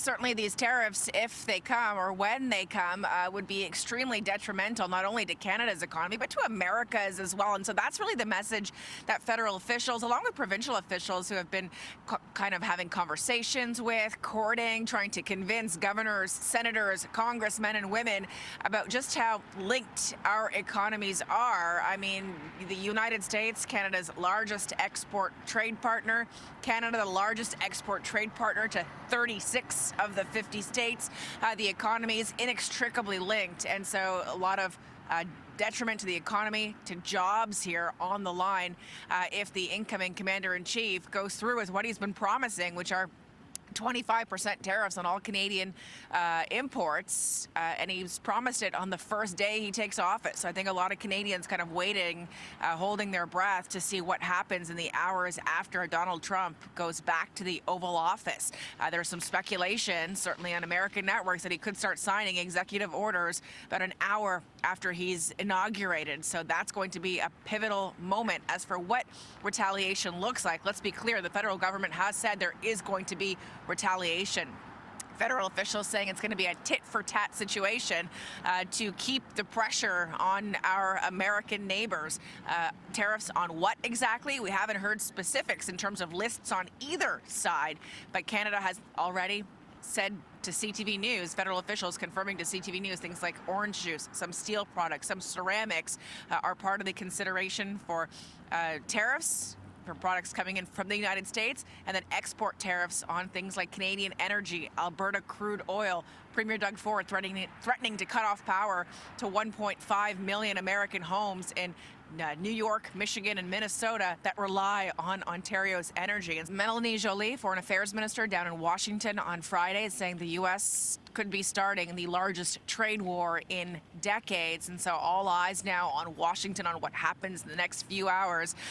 certainly these tariffs, if they come or when they come, would be extremely detrimental not only to Canada's economy, but to America's as well. And so that's really the message that federal officials, along with provincial officials who have been kind of having conversations with, courting, trying to convince governors, senators, congressmen and women about just how linked our economies are. I mean, the United States, Canada's largest export trade partner, Canada, the largest export trade partner to 36 of the 50 states. The economy is inextricably linked, and so a lot of detriment to the economy, to jobs here on the line if the incoming commander-in-chief goes through with what he's been promising, which are 25% tariffs on all Canadian imports, and he's promised it on the first day he takes office. So I think a lot of Canadians kind of waiting, holding their breath to see what happens in the hours after Donald Trump goes back to the Oval Office. There's some speculation, certainly on American networks, that he could start signing executive orders about an hour after he's inaugurated. So that's going to be a pivotal moment. As for what retaliation looks like, let's be clear, the federal government has said there is going to be retaliation. Federal officials saying it's going to be a tit-for-tat situation to keep the pressure on our American neighbors. Tariffs on what exactly? We haven't heard specifics in terms of lists on either side, but Canada has already said to CTV News, federal officials confirming to CTV News, things like orange juice, some steel products, some ceramics are part of the consideration for tariffs for products coming in from the United States, and then export tariffs on things like Canadian energy, Alberta crude oil. Premier Doug Ford threatening to cut off power to 1.5 million American homes in New York, Michigan, and Minnesota that rely on Ontario's energy. And Melanie Joly, Foreign Affairs Minister, down in Washington on Friday, is saying the U.S. could be starting the largest trade war in decades. And so all eyes now on Washington, on what happens in the next few hours